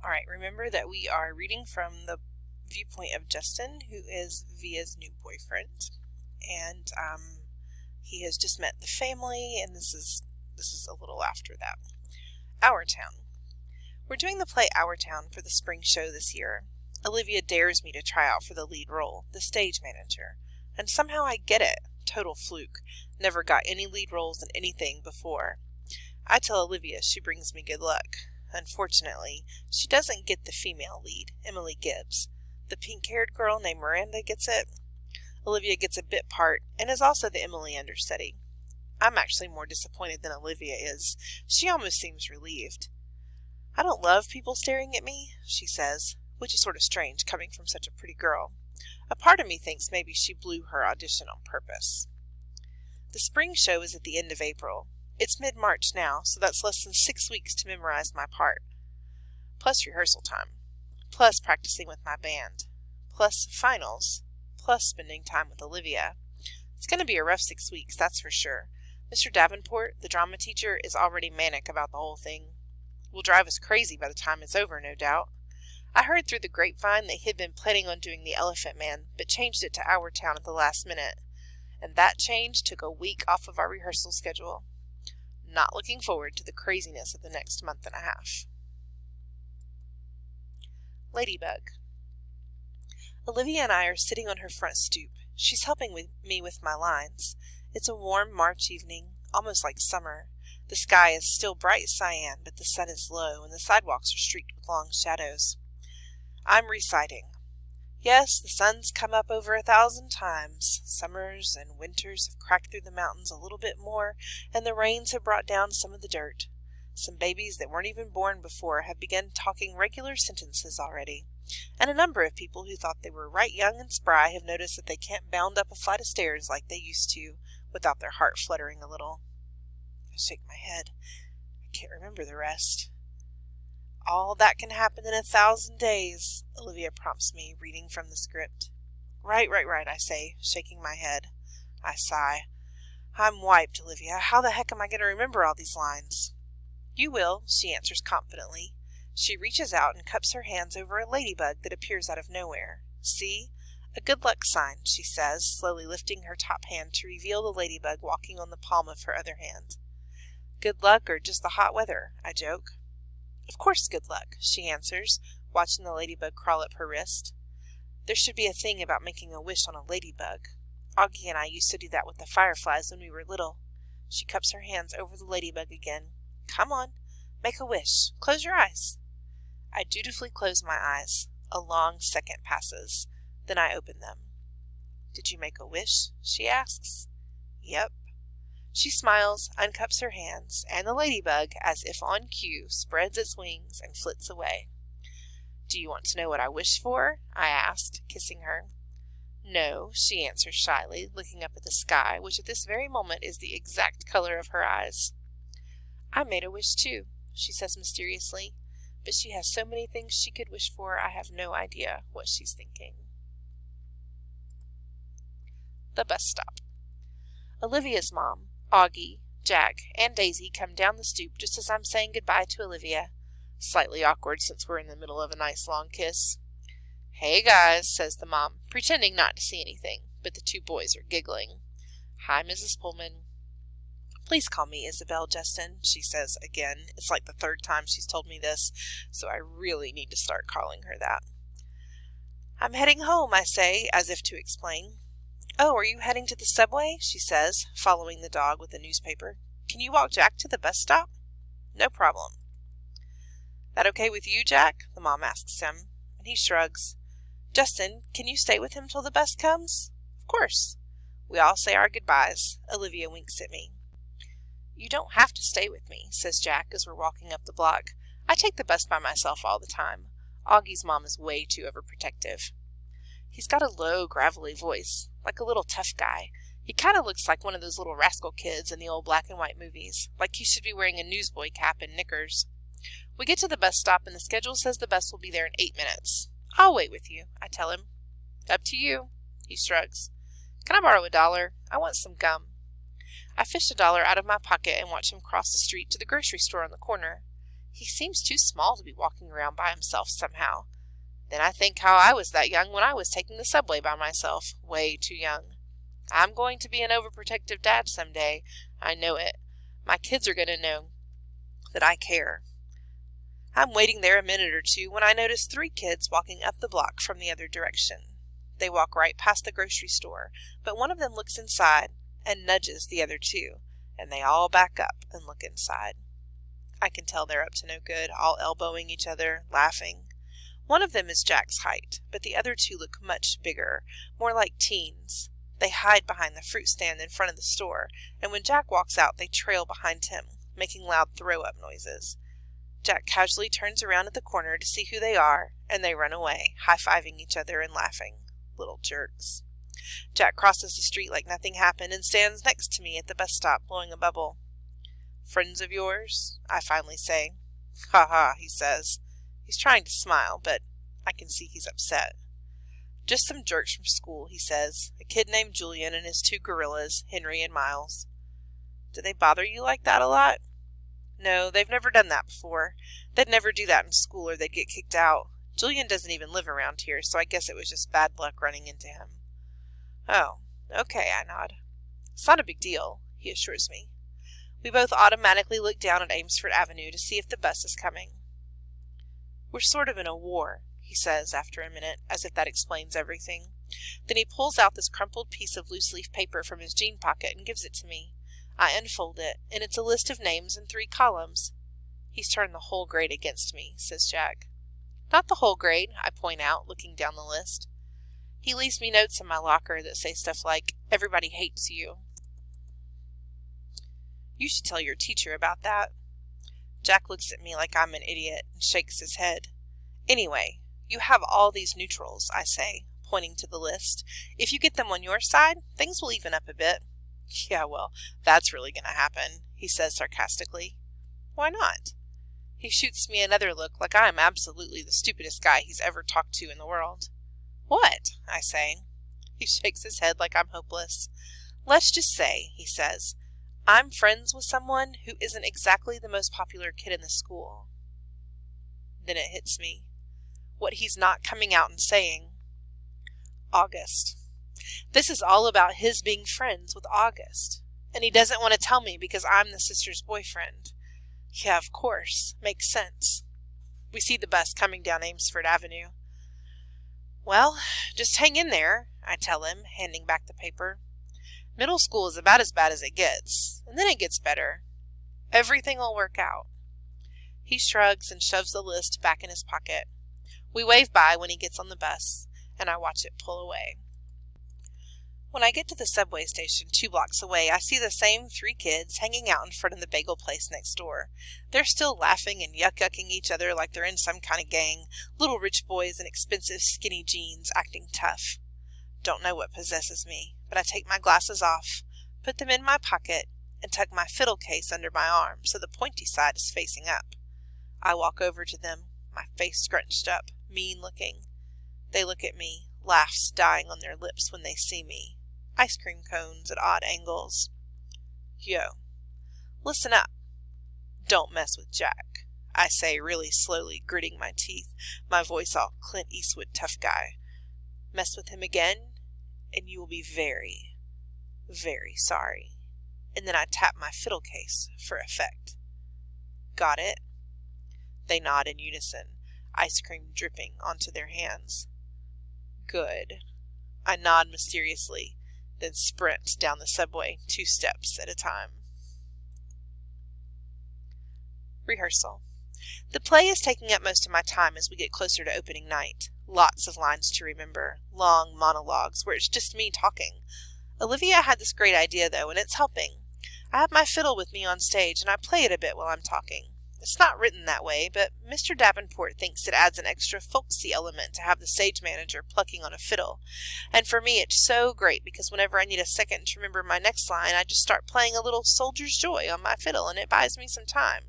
Alright, remember that we are reading from the viewpoint of Justin, who is Via's new boyfriend. And he has just met the family, and this is a little after that. Our Town. We're doing the play Our Town for the spring show this year. Olivia dares me to try out for the lead role, the stage manager, and somehow I get it. Total fluke. Never got any lead roles in anything before. I tell Olivia she brings me good luck. Unfortunately, she doesn't get the female lead, Emily Gibbs. The pink-haired girl named Miranda gets it. Olivia gets a bit part and is also the Emily understudy. I'm actually more disappointed than Olivia is. She almost seems relieved. I don't love people staring at me, she says, which is sort of strange coming from such a pretty girl. A part of me thinks maybe she blew her audition on purpose. The spring show is at the end of April. It's mid-March now, so that's less than 6 weeks to memorize my part. Plus rehearsal time. Plus practicing with my band. Plus finals. Plus spending time with Olivia. It's going to be a rough 6 weeks, that's for sure. Mr. Davenport, the drama teacher, is already manic about the whole thing. Will drive us crazy by the time it's over, no doubt. I heard through the grapevine that he'd been planning on doing The Elephant Man, but changed it to Our Town at the last minute. And that change took a week off of our rehearsal schedule. Not looking forward to the craziness of the next month and a half. Ladybug. Olivia and I are sitting on her front stoop. She's helping me with my lines. It's a warm March evening, almost like summer. The sky is still bright cyan, but the sun is low, and the sidewalks are streaked with long shadows. I'm reciting. Yes, the sun's come up over 1,000 times. Summers and winters have cracked through the mountains a little bit more, and the rains have brought down some of the dirt. Some babies that weren't even born before have begun talking regular sentences already, and a number of people who thought they were right young and spry have noticed that they can't bound up a flight of stairs like they used to without their heart fluttering a little. I shake my head. I can't remember the rest. All that can happen in 1,000 days, Olivia prompts me, reading from the script. Right, I say, shaking my head. I sigh. I'm wiped, Olivia. How the heck am I going to remember all these lines? You will, she answers confidently. She reaches out and cups her hands over a ladybug that appears out of nowhere. See? A good luck sign, she says, slowly lifting her top hand to reveal the ladybug walking on the palm of her other hand. Good luck or just the hot weather, I joke. Of course good luck, she answers, watching the ladybug crawl up her wrist. There should be a thing about making a wish on a ladybug. Augie and I used to do that with the fireflies when we were little. She cups her hands over the ladybug again. Come on, make a wish. Close your eyes. I dutifully close my eyes. A long second passes. Then I open them. Did you make a wish? She asks. Yep. She smiles, uncups her hands, and the ladybug, as if on cue, spreads its wings and flits away. Do you want to know what I wish for? I asked, kissing her. No, she answers shyly, looking up at the sky, which at this very moment is the exact color of her eyes. I made a wish too, she says mysteriously, but she has so many things she could wish for I have no idea what she's thinking. The bus stop. Olivia's mom, Augie, Jack, and Daisy come down the stoop just as I'm saying goodbye to Olivia. Slightly awkward since we're in the middle of a nice long kiss. Hey guys, says the mom, pretending not to see anything, but the two boys are giggling. Hi, Mrs. Pullman. Please call me Isabel, Justin, she says again. It's like the 3rd time she's told me this, so I really need to start calling her that. I'm heading home, I say, as if to explain. Oh, are you heading to the subway? She says, following the dog with the newspaper. Can you walk Jack to the bus stop? No problem. That okay with you, Jack? The mom asks him, and he shrugs. Justin, can you stay with him till the bus comes? Of course. We all say our goodbyes. Olivia winks at me. You don't have to stay with me, says Jack as we're walking up the block. I take the bus by myself all the time. Augie's mom is way too overprotective. He's got a low, gravelly voice, like a little tough guy. He kind of looks like one of those little rascal kids in the old black and white movies, like he should be wearing a newsboy cap and knickers. We get to the bus stop and the schedule says the bus will be there in 8 minutes. I'll wait with you, I tell him. Up to you, he shrugs. Can I borrow $1? I want some gum. I fish $1 out of my pocket and watch him cross the street to the grocery store on the corner. He seems too small to be walking around by himself somehow. Then I think how I was that young when I was taking the subway by myself. Way too young. I'm going to be an overprotective dad someday. I know it. My kids are going to know that I care. I'm waiting there a minute or two when I notice 3 kids walking up the block from the other direction. They walk right past the grocery store, but one of them looks inside and nudges the other 2, and they all back up and look inside. I can tell they're up to no good, all elbowing each other, laughing. One of them is Jack's height, but the other 2 look much bigger, more like teens. They hide behind the fruit stand in front of the store, and when Jack walks out, they trail behind him, making loud throw-up noises. Jack casually turns around at the corner to see who they are, and they run away, high-fiving each other and laughing. Little jerks. Jack crosses the street like nothing happened and stands next to me at the bus stop, blowing a bubble. "Friends of yours?" I finally say. "Ha ha," he says. He's trying to smile, but I can see he's upset. "Just some jerks from school," he says. "A kid named Julian and his 2 gorillas, Henry and Miles." "Do they bother you like that a lot?" "No, they've never done that before. They'd never do that in school or they'd get kicked out. Julian doesn't even live around here, so I guess it was just bad luck running into him." "Oh, okay," I nod. "It's not a big deal," he assures me. We both automatically look down at Amesfort Avenue to see if the bus is coming. "We're sort of in a war," he says after a minute, as if that explains everything. Then he pulls out this crumpled piece of loose-leaf paper from his jean pocket and gives it to me. I unfold it, and it's a list of names in 3 columns. "He's turned the whole grade against me," says Jack. "Not the whole grade," I point out, looking down the list. "He leaves me notes in my locker that say stuff like, 'Everybody hates you.'" "You should tell your teacher about that." Jack looks at me like I'm an idiot and shakes his head. "Anyway, you have all these neutrals," I say, pointing to the list. "If you get them on your side, things will even up a bit." "Yeah, well, that's really going to happen," he says sarcastically. "Why not?" He shoots me another look like I am absolutely the stupidest guy he's ever talked to in the world. "What?" I say. He shakes his head like I'm hopeless. "Let's just say," he says, "I'm friends with someone who isn't exactly the most popular kid in the school." Then it hits me. What he's not coming out and saying. August. This is all about his being friends with August. And he doesn't want to tell me because I'm the sister's boyfriend. Yeah, of course. Makes sense. We see the bus coming down Amesfort Avenue. "Well, just hang in there," I tell him, handing back the paper. "Middle school is about as bad as it gets, and then it gets better. Everything will work out." He shrugs and shoves the list back in his pocket. We wave bye when he gets on the bus, and I watch it pull away. When I get to the subway station 2 blocks away, I see the same 3 kids hanging out in front of the bagel place next door. They're still laughing and yuck-yucking each other like they're in some kind of gang, little rich boys in expensive skinny jeans acting tough. Don't know what possesses me, but I take my glasses off, put them in my pocket, and tuck my fiddle case under my arm so the pointy side is facing up. I walk over to them, my face scrunched up, mean-looking. They look at me, laughs dying on their lips when they see me. Ice cream cones at odd angles. "Yo, listen up. Don't mess with Jack," I say really slowly, gritting my teeth, my voice all Clint Eastwood tough guy. "Mess with him again, and you will be very, very sorry." And then I tap my fiddle case for effect. "Got it?" They nod in unison, ice cream dripping onto their hands. "Good." I nod mysteriously, then sprint down the subway 2 steps at a time. Rehearsal. The play is taking up most of my time as we get closer to opening night. Lots of lines to remember, long monologues where it's just me talking. Olivia had this great idea though, and it's helping. I have my fiddle with me on stage and I play it a bit while I'm talking. It's not written that way, but Mr. Davenport thinks it adds an extra folksy element to have the stage manager plucking on a fiddle. And for me it's so great because whenever I need a second to remember my next line, I just start playing a little Soldier's Joy on my fiddle and it buys me some time.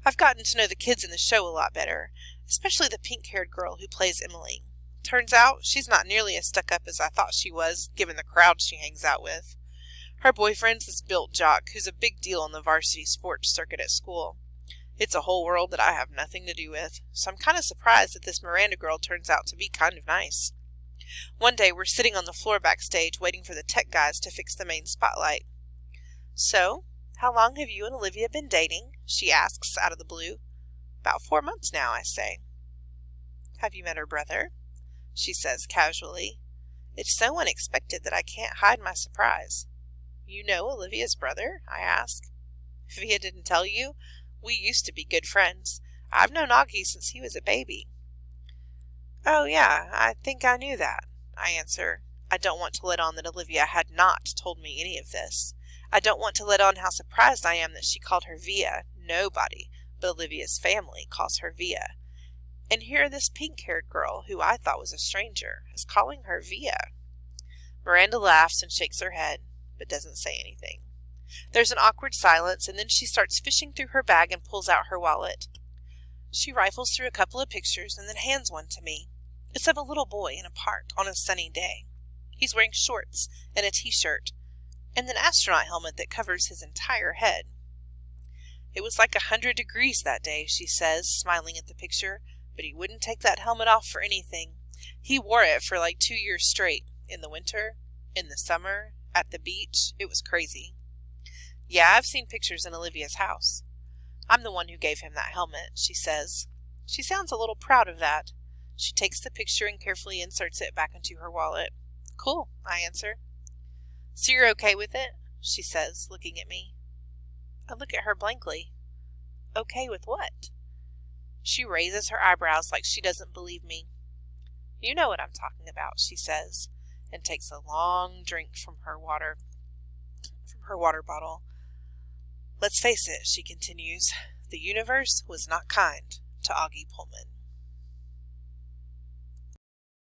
I've gotten to know the kids in the show a lot better, especially the pink-haired girl who plays Emily. Turns out she's not nearly as stuck-up as I thought she was, given the crowd she hangs out with. Her boyfriend's this built jock who's a big deal on the varsity sports circuit at school. It's a whole world that I have nothing to do with, so I'm kind of surprised that this Miranda girl turns out to be kind of nice. One day we're sitting on the floor backstage waiting for the tech guys to fix the main spotlight. So, how long have you and Olivia been dating? She asks out of the blue. About 4 months now, I say. Have you met her brother? She says casually. It's so unexpected that I can't hide my surprise. You know Olivia's brother? I ask. Via didn't tell you? We used to be good friends. I've known Augie since he was a baby. Oh yeah, I think I knew that, I answer. I don't want to let on that Olivia had not told me any of this. I don't want to let on how surprised I am that she called her Via. Nobody but Olivia's family calls her Via. And here this pink-haired girl, who I thought was a stranger, is calling her Via. Miranda laughs and shakes her head, but doesn't say anything. There's an awkward silence, and then she starts fishing through her bag and pulls out her wallet. She rifles through a couple of pictures and then hands one to me. It's of a little boy in a park on a sunny day. He's wearing shorts and a t-shirt, and an astronaut helmet that covers his entire head. It was like 100 degrees that day, she says, smiling at the picture, but he wouldn't take that helmet off for anything. He wore it for like 2 years straight, in the winter, in the summer, at the beach. It was crazy. Yeah, I've seen pictures in Olivia's house. I'm the one who gave him that helmet, she says. She sounds a little proud of that. She takes the picture and carefully inserts it back into her wallet. Cool, I answer. So you're okay with it? She says, looking at me. I look at her blankly. Okay with what? She raises her eyebrows like she doesn't believe me. You know what I'm talking about, she says, and takes a long drink from her water bottle. Let's face it, she continues, the universe was not kind to Augie Pullman.